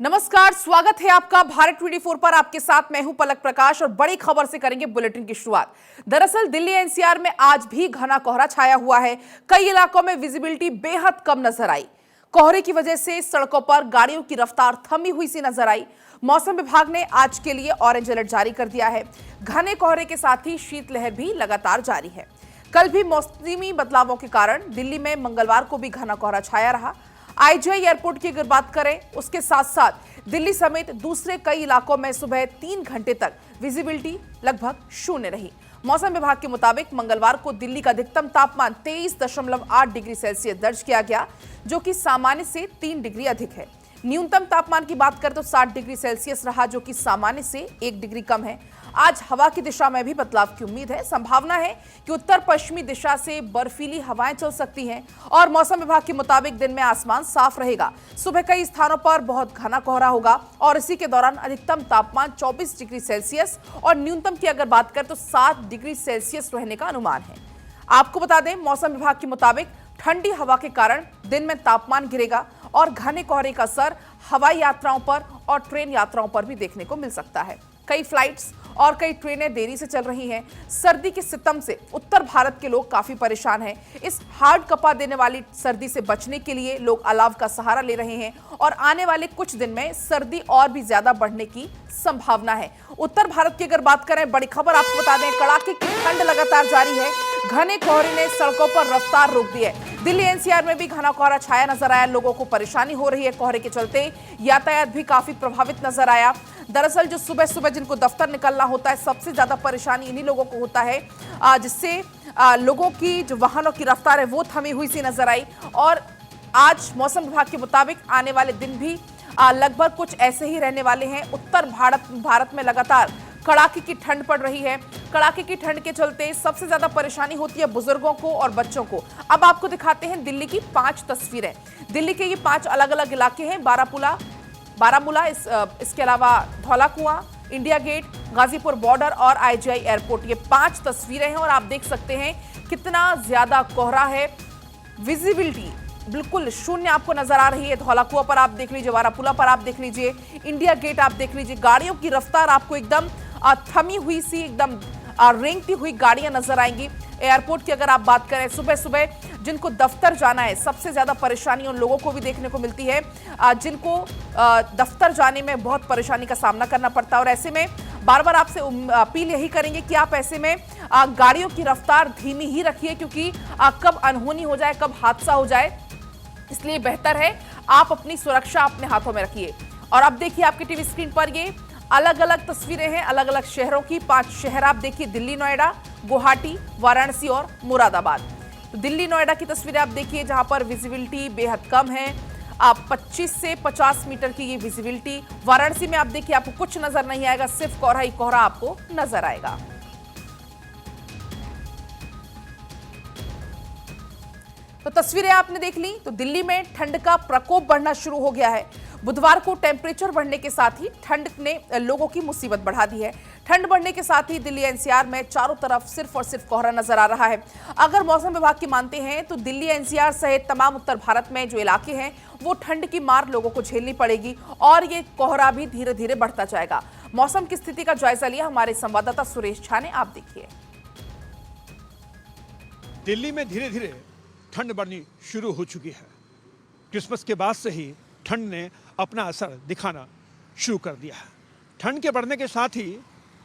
नमस्कार, स्वागत है आपका भारत 24 पर। आपके साथ मैं हूं पलक प्रकाश और बड़ी खबर से करेंगे बुलेटिन की शुरुआत। दरअसल दिल्ली एनसीआर में आज भी घना कोहरा छाया हुआ है। कई इलाकों में विजिबिलिटी बेहद कम नजर आई। कोहरे की वजह से सड़कों पर गाड़ियों की रफ्तार थमी हुई सी नजर आई। मौसम विभाग ने आज के लिए ऑरेंज अलर्ट जारी कर दिया है। घने कोहरे के साथ ही शीतलहर भी लगातार जारी है। कल भी मौसमी बदलावों के कारण दिल्ली में मंगलवार को भी घना कोहरा छाया रहा। आईजीआई एयरपोर्ट की अगर बात करें, उसके साथ साथ दिल्ली समेत दूसरे कई इलाकों में सुबह 3 घंटे तक विजिबिलिटी लगभग शून्य रही। मौसम विभाग के मुताबिक मंगलवार को दिल्ली का अधिकतम तापमान 23.8 डिग्री सेल्सियस दर्ज किया गया, जो कि सामान्य से 3 डिग्री अधिक है। न्यूनतम तापमान की बात करें तो 60 डिग्री सेल्सियस रहा, जो कि सामान्य से 1 डिग्री कम है। आज हवा की दिशा में भी बदलाव की उम्मीद है। संभावना है कि उत्तर पश्चिमी दिशा से बर्फीली हवाएं चल सकती हैं और मौसम विभाग के मुताबिक दिन में आसमान साफ रहेगा। सुबह कई स्थानों पर बहुत घना कोहरा होगा और इसी के दौरान अधिकतम तापमान 24 डिग्री सेल्सियस और न्यूनतम की अगर बात करें तो 7 डिग्री सेल्सियस रहने का अनुमान है। आपको बता दें, मौसम विभाग के मुताबिक ठंडी हवा के कारण दिन में तापमान गिरेगा और घने कोहरे का असर हवाई यात्राओं पर और ट्रेन यात्राओं पर भी देखने को मिल सकता है। कई फ्लाइट्स और कई ट्रेनें देरी से चल रही हैं। सर्दी के सितम से उत्तर भारत के लोग काफी परेशान हैं। इस हार्ड कपा देने वाली सर्दी से बचने के लिए लोग अलाव का सहारा ले रहे हैं और आने वाले कुछ दिन में सर्दी और भी ज्यादा बढ़ने की संभावना है। उत्तर भारत की अगर बात करें, बड़ी खबर आपको बता दें, कड़ाके की ठंड लगातार जारी है। घने कोहरे ने सड़कों पर रफ्तार रोक दी है। दिल्ली एनसीआर में भी घना कोहरा छाया नजर आया। लोगों को परेशानी हो रही है। कोहरे के चलते यातायात भी काफी प्रभावित नजर आया। दरअसल जो सुबह सुबह जिनको दफ्तर निकलना होता है, सबसे ज्यादा परेशानी इन्हीं लोगों को होता है, जिससे लोगों की जो वाहनों की रफ्तार है वो थमी हुई सी नजर आई। और आज मौसम विभाग के मुताबिक आने वाले दिन भी लगभग कुछ ऐसे ही रहने वाले हैं। उत्तर भारत में लगातार कड़ाके की ठंड पड़ रही है। कड़ाके की ठंड के चलते सबसे ज्यादा परेशानी होती है बुजुर्गों को और बच्चों को। अब आपको दिखाते हैं दिल्ली की 5 तस्वीरें। दिल्ली के ये 5 अलग अलग इलाके हैं। बारामूला, इसके अलावा धौला कुआं, इंडिया गेट, गाजीपुर बॉर्डर और आईजीआई एयरपोर्ट। ये 5 तस्वीरें हैं और आप देख सकते हैं कितना ज्यादा कोहरा है। विजिबिलिटी बिल्कुल शून्य आपको नजर आ रही है। धौला कुआं पर आप देख लीजिए, बारामूला पर आप देख लीजिए, इंडिया गेट आप देख लीजिए। गाड़ियों की रफ्तार आपको एकदम थमी हुई सी, एकदम रेंगती हुई गाड़ियां नजर आएंगी। एयरपोर्ट की अगर आप बात करें, सुबह सुबह जिनको दफ्तर जाना है, सबसे ज्यादा परेशानी उन लोगों को भी देखने को मिलती है जिनको दफ्तर जाने में बहुत परेशानी का सामना करना पड़ता है। और ऐसे में बार बार आपसे अपील यही करेंगे कि आप ऐसे में गाड़ियों की रफ्तार धीमी ही रखिए, क्योंकि कब अनहोनी हो जाए, कब हादसा हो जाए, इसलिए बेहतर है आप अपनी सुरक्षा अपने हाथों में रखिए। और अब देखिए आपकी टीवी स्क्रीन पर ये अलग अलग तस्वीरें हैं अलग अलग शहरों की। 5 शहर आप देखिए, दिल्ली, नोएडा, गुवाहाटी, वाराणसी और मुरादाबाद। तो दिल्ली नोएडा की तस्वीरें आप देखिए, जहां पर विजिबिलिटी बेहद कम है। आप 25 से 50 मीटर की ये विजिबिलिटी। वाराणसी में आप देखिए, आपको कुछ नजर नहीं आएगा, सिर्फ कोहरा ही कोहरा आपको नजर आएगा। तो तस्वीरें आपने देख ली। तो दिल्ली में ठंड का प्रकोप बढ़ना शुरू हो गया है। बुधवार को टेम्परेचर बढ़ने के साथ ही ठंड ने लोगों की मुसीबत बढ़ा दी है। ठंड बढ़ने के साथ ही दिल्ली एनसीआर में चारों तरफ सिर्फ और सिर्फ कोहरा नजर आ रहा है। अगर मौसम विभाग की मानते हैं तो दिल्ली एनसीआर सहित तमाम उत्तर भारत में जो इलाके हैं वो ठंड की मार लोगों को झेलनी पड़ेगी और ये कोहरा भी धीरे धीरे बढ़ता जाएगा। मौसम की स्थिति का जायजा लिया हमारे संवाददाता सुरेश झा ने। आप देखिए, दिल्ली में धीरे धीरे ठंड बढ़नी शुरू हो चुकी है। क्रिसमस के बाद से ही ठंड ने अपना असर दिखाना शुरू कर दिया है। ठंड के बढ़ने के साथ ही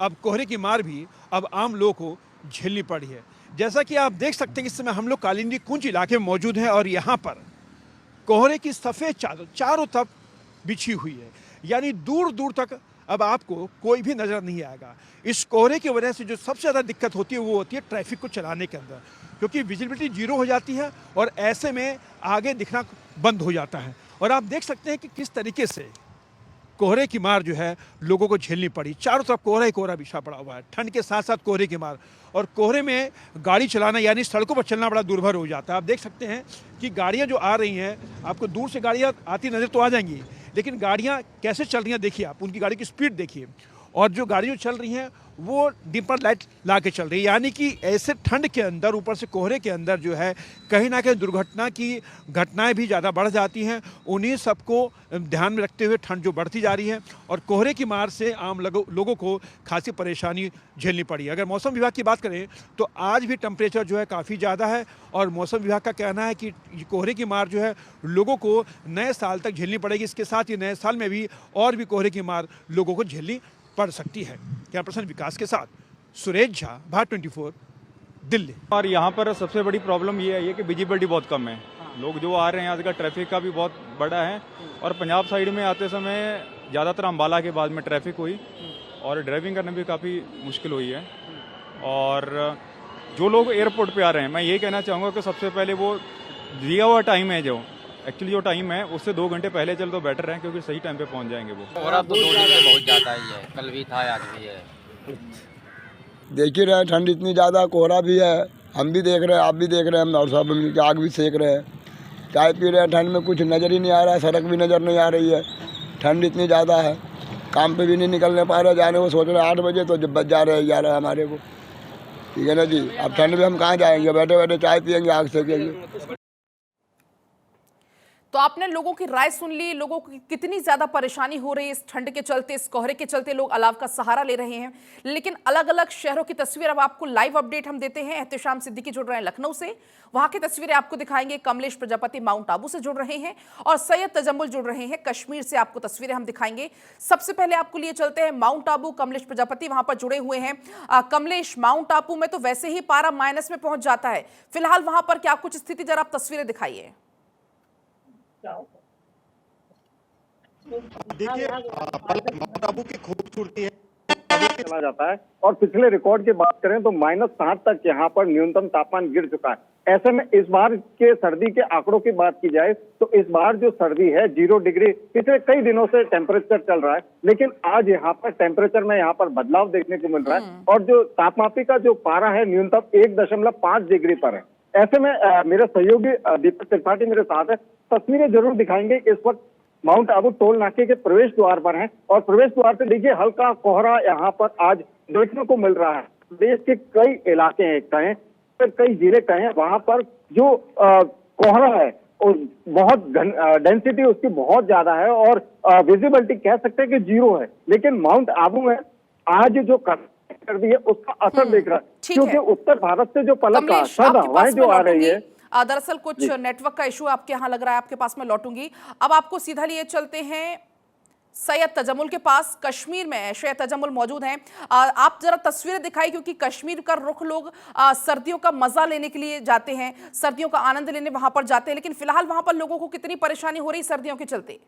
अब कोहरे की मार भी अब आम लोगों को झेलनी पड़ी है। जैसा कि आप देख सकते हैं, इस समय हम लोग कालिंदी कुंज इलाके में मौजूद हैं और यहाँ पर कोहरे की सफ़ेद चादर चारों तरफ बिछी हुई है, यानी दूर दूर तक अब आपको कोई भी नज़र नहीं आएगा। इस कोहरे की वजह से जो सबसे ज़्यादा दिक्कत होती है वो होती है ट्रैफिक को चलाने के अंदर, क्योंकि विजिबिलिटी 0 हो जाती है और ऐसे में आगे दिखना बंद हो जाता है। और आप देख सकते हैं कि किस तरीके से कोहरे की मार जो है लोगों को झेलनी पड़ी। चारों तरफ कोहरा ही कोहरा बिछा पड़ा हुआ है, ठंड के साथ साथ कोहरे की मार। और कोहरे में गाड़ी चलाना यानी सड़कों पर चलना बड़ा दुर्भर हो जाता है। आप देख सकते हैं कि गाड़ियाँ जो आ रही हैं, आपको दूर से गाड़ियाँ आती नज़र तो आ जाएंगी, लेकिन गाड़ियाँ कैसे चल रही हैं देखिए आप, उनकी गाड़ी की स्पीड देखिए। और जो गाड़ियाँ चल रही हैं वो डिपर लाइट ला के चल रही है, यानी कि ऐसे ठंड के अंदर, ऊपर से कोहरे के अंदर जो है कहीं ना कहीं दुर्घटना की घटनाएं भी ज़्यादा बढ़ जाती हैं। उन्हीं सबको ध्यान में रखते हुए ठंड जो बढ़ती जा रही है और कोहरे की मार से आम लोगों को खासी परेशानी झेलनी पड़ी। अगर मौसम विभाग की बात करें तो आज भी टेम्परेचर जो है काफ़ी ज़्यादा है और मौसम विभाग का कहना है कि कोहरे की मार जो है लोगों को नए साल तक झेलनी पड़ेगी। इसके साथ ही नए साल में भी और भी कोहरे की मार लोगों को झेलनी पड़ सकती है। कैमरा पर्सन विकास के साथ सुरेश झा, भारत 24, दिल्ली। और यहाँ पर सबसे बड़ी प्रॉब्लम ये है कि विजिबिलिटी बहुत कम है। लोग जो आ रहे हैं आज का ट्रैफिक का भी बहुत बड़ा है और पंजाब साइड में आते समय ज़्यादातर अम्बाला के बाद में ट्रैफिक हुई और ड्राइविंग करने भी काफ़ी मुश्किल हुई है। और जो लोग एयरपोर्ट पे आ रहे हैं, मैं यही कहना चाहूँगा कि सबसे पहले वो दिया हुआ टाइम है, जो एक्चुअली जो टाइम है उससे 2 घंटे पहले चल तो बेटर है, क्योंकि सही टाइम पे पहुंच जाएंगे वो। और अब तो 2 दिन से बहुत ज़्यादा ही है, कल भी था आज भी है। देख ही रहे हैं, ठंड इतनी ज़्यादा, कोहरा भी है, हम भी देख रहे हैं, आप भी देख रहे हैं, और सब मिलकर आग भी सेक रहे हैं, चाय पी रहे हैं। ठंड में कुछ नज़र ही नहीं आ रहा है, सड़क भी नज़र नहीं आ रही है, ठंड इतनी ज़्यादा है, काम पे भी नहीं निकलने पा रहे। जाने को सोच रहे हैं 8 बजे, तो जब बज जा रहे हैं 11 हमारे को। ठीक है ना जी, अब ठंड में हम कहाँ जाएंगे, बैठे बैठे चाय पियेंगे, आग सेकेंगे। तो आपने लोगों की राय सुन ली, लोगों को कितनी ज्यादा परेशानी हो रही है इस ठंड के चलते, इस कोहरे के चलते लोग अलाव का सहारा ले रहे हैं। लेकिन अलग अलग शहरों की तस्वीर अब आपको लाइव अपडेट हम देते हैं। एहतेशाम सिद्दीकी जुड़ रहे हैं लखनऊ से, वहां की तस्वीरें आपको दिखाएंगे। कमलेश प्रजापति माउंट आबू से जुड़ रहे हैं और सैयद तजम्मुल जुड़ रहे हैं कश्मीर से, आपको तस्वीरें हम दिखाएंगे। सबसे पहले आपको लिए चलते हैं माउंट आबू। कमलेश प्रजापति वहां पर जुड़े हुए हैं। कमलेश, माउंट आबू में तो वैसे ही पारा माइनस में पहुंच जाता है, फिलहाल वहां पर क्या कुछ स्थिति, जरा आप तस्वीरें दिखाइए। देखिए, माउंट आबू की खूबसूरती है चला जाता है और पिछले रिकॉर्ड की बात करें तो -7 तक यहाँ पर न्यूनतम तापमान गिर चुका है। ऐसे में इस बार के सर्दी के आंकड़ों की बात की जाए तो इस बार जो सर्दी है 0 डिग्री पिछले कई दिनों से टेम्परेचर चल रहा है, लेकिन आज यहाँ पर टेम्परेचर में यहाँ पर बदलाव देखने को मिल रहा है और जो तापमापी का जो पारा है न्यूनतम 1.5 डिग्री पर है। ऐसे में मेरे सहयोगी दीपक त्रिपाठी मेरे साथ है, तस्वीरें जरूर दिखाएंगे। इस वक्त माउंट आबू टोल नाके के प्रवेश द्वार पर हैं और प्रवेश द्वार से देखिए हल्का कोहरा यहाँ पर आज देखने को मिल रहा है। देश के कई इलाके हैं कहें, कई जिले कहें, वहां पर जो कोहरा है बहुत डेंसिटी उसकी बहुत ज्यादा है और विजिबिलिटी कह सकते हैं कि 0 है। लेकिन माउंट आबू में आज जो कर दी है उसका असर देख रहा है, क्योंकि उत्तर भारत से जो पलक सर्द हवाएं जो आ रही है। दरअसल कुछ नेटवर्क का इशू आपके यहाँ लग रहा है, आपके पास मैं लौटूंगी। अब आपको सीधा लिए चलते हैं सैयद तजम्मुल के पास, कश्मीर में सैयद तजम्मुल मौजूद हैं। आप जरा तस्वीरें दिखाई, क्योंकि कश्मीर का रुख लोग सर्दियों का मजा लेने के लिए जाते हैं, सर्दियों का आनंद लेने वहां पर जाते हैं, लेकिन फिलहाल वहां पर लोगों को कितनी परेशानी हो रही सर्दियों के चलते।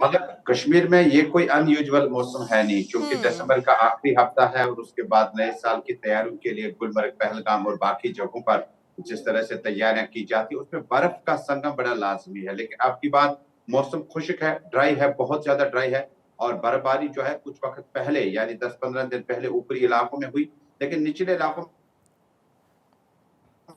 मतलब कश्मीर में ये कोई अनयूजुअल मौसम है नहीं, क्योंकि दिसंबर का आखिरी हफ्ता है और उसके बाद नए साल की तैयारियों के लिए गुलमर्ग, पहलगाम और बाकी जगहों पर जिस तरह से तैयारियां की जाती है उसमें बर्फ का संगम बड़ा लाजमी है। लेकिन आपकी बात, मौसम खुश्क है, ड्राई है, बहुत ज्यादा ड्राई है और बर्फबारी जो है कुछ वक्त पहले यानी 10-15 दिन पहले ऊपरी इलाकों में हुई, लेकिन निचले इलाकों में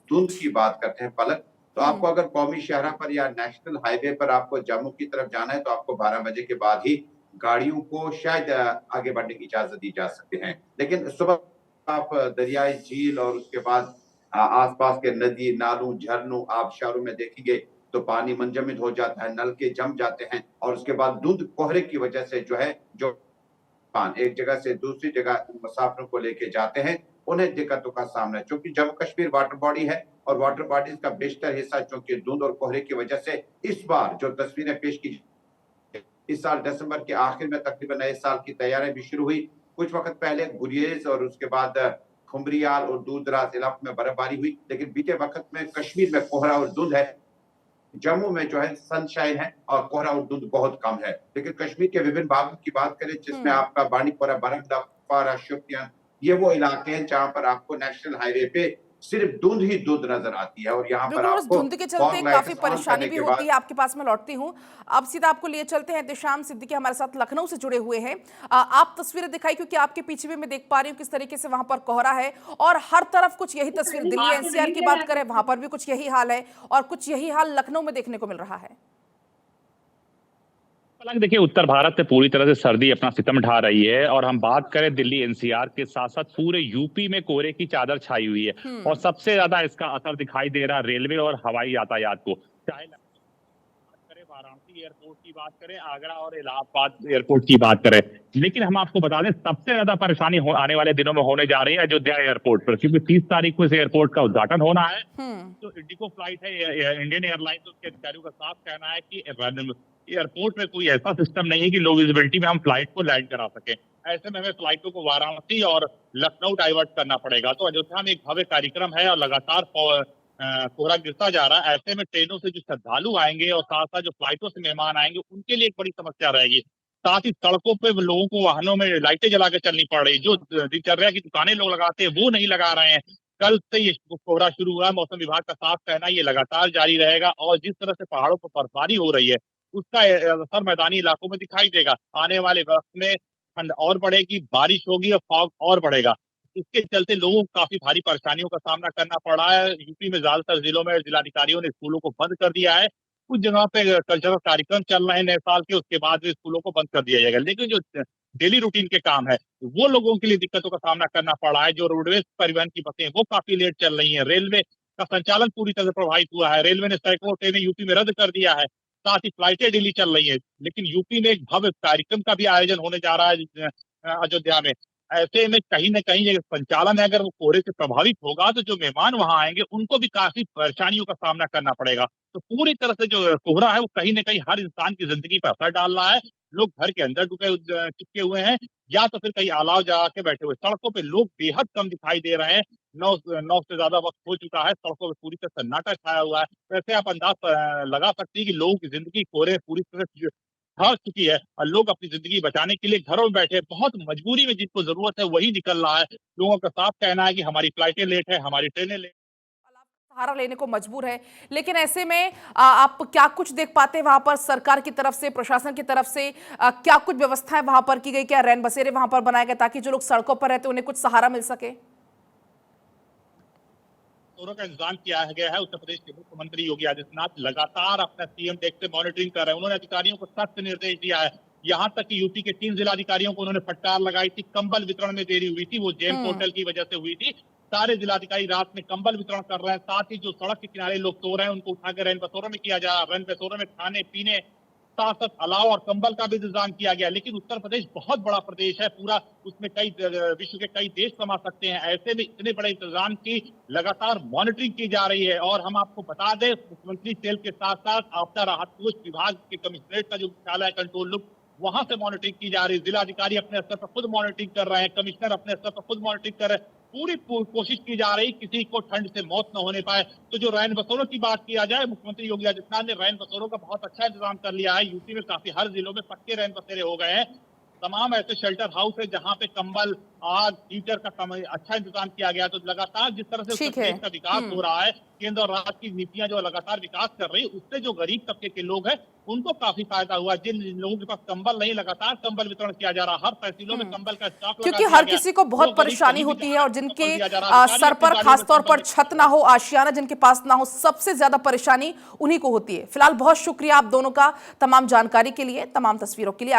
धुंध की बात करते हैं पलक, तो आपको अगर कौमी शाहरा पर या नेशनल हाईवे पर आपको जम्मू की तरफ जाना है तो आपको 12 बजे के बाद ही गाड़ियों को शायद आगे बढ़ने की इजाजत दी जा सकती है। लेकिन सुबह आप दरियाई झील और उसके बाद आसपास के नदी नालों झरनों आबशारों में देखेंगे तो पानी मंजमद हो जाता है, नलके जम जाते हैं और उसके बाद धुंध कोहरे की वजह से जो है जो एक जगह से दूसरी जगह मुसाफिरों को लेके जाते हैं उन्हें दिक्कतों का सामना है। क्योंकि जम्मू कश्मीर वाटर बॉडी है और वाटर बॉडीज का बेशतर हिस्सा चूंकि धुंध और कोहरे की वजह से इस बार जो तस्वीरें पेश की, इस साल दिसंबर के आखिर में तकरीबन नए साल की तैयारियां भी शुरू हुई। कुछ वक्त पहले गुरेज और उसके बाद खुमरियाल और दूर दराज इलाकों में बर्फबारी हुई, लेकिन बीते वक्त में कश्मीर में कोहरा और धुंध है। जम्मू में जो है सनशाइन है और कोहरा और धुंध बहुत कम है। लेकिन कश्मीर के विभिन्न भागों की बात करें जिसमें आपका बांडीपोरा, बारामुल्ला, शोपियां, ये वो इलाके हैं जहां पर आपको नेशनल हाईवे पे सिर्फ धुंध ही धुंध नजर आती है और यहाँ पर आपको धुंध के चलते काफी परेशानी भी होती है। आपके पास मैं लौटती हूँ, अब सीधा आपको लिए चलते हैं। एहतेशाम सिद्दीकी हमारे साथ लखनऊ से जुड़े हुए हैं। आप तस्वीरें दिखाई, क्योंकि आपके पीछे भी मैं देख पा रही हूँ किस तरीके से वहां पर कोहरा है और हर तरफ कुछ यही तस्वीर। दिल्ली एनसीआर की बात करें वहां पर भी कुछ यही हाल है और कुछ यही हाल लखनऊ में देखने को मिल रहा है। हालांकि देखिए उत्तर भारत से पूरी तरह से सर्दी अपना सितम ढा रही है और हम बात करें दिल्ली एनसीआर के साथ साथ पूरे यूपी में कोहरे की चादर छाई हुई है और सबसे ज्यादा इसका असर दिखाई दे रहा है रेलवे और हवाई यातायात को। चाहे वाराणसी एयरपोर्ट की बात करें, आगरा और इलाहाबाद एयरपोर्ट की बात करें, लेकिन हम आपको बता दें सबसे ज्यादा परेशानी आने वाले दिनों में होने जा रही है अयोध्या एयरपोर्ट पर, क्योंकि 30 तारीख को इस एयरपोर्ट का उद्घाटन होना है। तो इंडिगो फ्लाइट है इंडियन एयरलाइंस, उसके अधिकारियों का साफ कहना है कि एयरपोर्ट में कोई ऐसा सिस्टम नहीं है कि लो विजिबिलिटी में हम फ्लाइट को लैंड करा सके। ऐसे में हमें फ्लाइटों को वाराणसी और लखनऊ डाइवर्ट करना पड़ेगा। तो अयोध्या में एक भव्य कार्यक्रम है और लगातार कोहरा गिरता जा रहा है। ऐसे में ट्रेनों से जो श्रद्धालु आएंगे और साथ साथ जो फ्लाइटों से मेहमान आएंगे उनके लिए एक बड़ी समस्या रहेगी। साथ ही सड़कों पे लोगों को वाहनों में लाइटें जला के चलनी पड़ रही, जो दिनचर्या की दुकानें लोग लगाते हैं वो नहीं लगा रहे हैं। कल से ये कोहरा शुरू हुआ है, मौसम विभाग का साफ कहना है ये लगातार जारी रहेगा और जिस तरह से पहाड़ों पर बर्फबारी हो रही है उसका असर मैदानी इलाकों में दिखाई देगा। आने वाले वक्त में ठंड और बढ़ेगी, बारिश होगी और फॉग और बढ़ेगा। इसके चलते लोगों को काफी भारी परेशानियों का सामना करना पड़ रहा है। यूपी में ज्यादातर जिलों में जिलाधिकारियों ने स्कूलों को बंद कर दिया है। कुछ जगह पे कल्चरल कार्यक्रम चल रहे हैं नए साल के, उसके बाद भी स्कूलों को बंद कर दिया जाएगा। लेकिन जो डेली रूटीन के काम है वो लोगों के लिए दिक्कतों का सामना करना पड़ रहा है। जो रोडवेज परिवहन की बसें वो काफी लेट चल रही है। रेलवे का संचालन पूरी तरह से प्रभावित हुआ है। रेलवे ने सैकड़ों ट्रेनें यूपी में रद्द कर दिया है, साथ ही फ्लाइटें डेली चल रही है। लेकिन यूपी में एक भव्य कार्यक्रम का भी आयोजन होने जा रहा है अयोध्या में। ऐसे में कहीं न कहीं ये संचालन है अगर वो कोहरे से प्रभावित होगा तो जो मेहमान वहां आएंगे उनको भी काफी परेशानियों का सामना करना पड़ेगा। तो पूरी तरह से जो कोहरा है वो कहीं न कहीं हर इंसान की जिंदगी पर असर डाल रहा है। लोग घर के अंदर चिपके हुए हैं या तो फिर कहीं अलाव जगा के बैठे हुए। सड़कों पे लोग बेहद कम दिखाई दे रहे हैं। 9 से ज्यादा वक्त हो चुका है, सड़कों पे पूरी तरह सन्नाटा छाया हुआ है। वैसे आप अंदाज लगा सकते हैं कि लोगों की जिंदगी कोहरे पूरी तरह से ढह चुकी है और लोग अपनी जिंदगी बचाने के लिए घरों में बैठे, बहुत मजबूरी में जिनको जरूरत है वही निकल रहा है। लोगों का साफ कहना है कि हमारी फ्लाइटें लेट है, हमारी ट्रेनें लेट। सहारा लेने को मजबूर है, लेकिन ऐसे में आप क्या कुछ देख पाते हैं वहां पर सरकार की तरफ से, प्रशासन की तरफ से क्या कुछ व्यवस्थाएं वहां पर की गई? क्या रैन बसेरे वहां पर बनाए गए ताकि जो लोग सड़कों पर रहते हैं उन्हें कुछ सहारा मिल सके? दोनों का इंतजाम किया गया है। उत्तर प्रदेश के मुख्यमंत्री योगी आदित्यनाथ लगातार अपना सीएम डेस्क से मॉनिटरिंग कर रहे हैं। उन्होंने अधिकारियों को सख्त निर्देश दिया है। यहाँ तक कि यूपी के 3 जिलाधिकारियों को उन्होंने फटकार लगाई थी। कंबल वितरण में देरी हुई थी, वो जेम पोर्टल की वजह से हुई थी। सारे जिलाधिकारी रात में कंबल वितरण कर रहे हैं। साथ ही जो सड़क के किनारे लोग सो रहे हैं उनको उठाकर रैन बसेरों में किया जा रहा है। रैन बसेरों में खाने पीने साथ साथ अलाव और कंबल का भी इंतजाम किया गया। लेकिन उत्तर प्रदेश बहुत बड़ा प्रदेश है पूरा, उसमें कई विश्व के कई देश समा सकते हैं। ऐसे में इतने बड़े इंतजाम की लगातार मॉनिटरिंग की जा रही है। और हम आपको बता दें मुख्यमंत्री सेल के साथ साथ आपदा राहत कोष विभाग के कमिश्नरेट का जो मुख्यालय है कंट्रोल रूम, वहां से मॉनिटरिंग की जा रही है। जिलाधिकारी अपने स्तर पर खुद मॉनिटरिंग कर रहे हैं, कमिश्नर अपने स्तर पर खुद मॉनिटरिंग कर रहे हैं। पूरी कोशिश की जा रही किसी को ठंड से मौत न होने पाए। तो जो रैन बसेरों की बात किया जाए, मुख्यमंत्री योगी आदित्यनाथ ने रैन बसेरों का बहुत अच्छा इंतजाम कर लिया है। यूपी में काफी हर जिलों में पक्के रैन बसेरे हो गए हैं। तमाम ऐसे शेल्टर हाउस है जहां पे कंबल, आग, हीटर का अच्छा इंतजाम किया गया। तो लगातार जिस तरह से उत्तर प्रदेश का विकास हो रहा है, केंद्र और राज्य की नीतियां जो लगातार विकास कर रही है, उससे जो गरीब तबके के लोग हैं उनको काफी फायदा हुआ। जिन लोगों के पास कंबल नहीं, लगातार कंबल वितरण किया जा रहा है। हर तहसीलों में कंबल का स्टॉक लगा क्योंकि हर किसी को बहुत परेशानी होती है और जिनके सर पर खासतौर पर छत ना हो, आशियाना जिनके पास ना हो, सबसे ज्यादा परेशानी उन्हीं को होती है। फिलहाल बहुत शुक्रिया आप दोनों का तमाम जानकारी के लिए, तमाम तस्वीरों के लिए।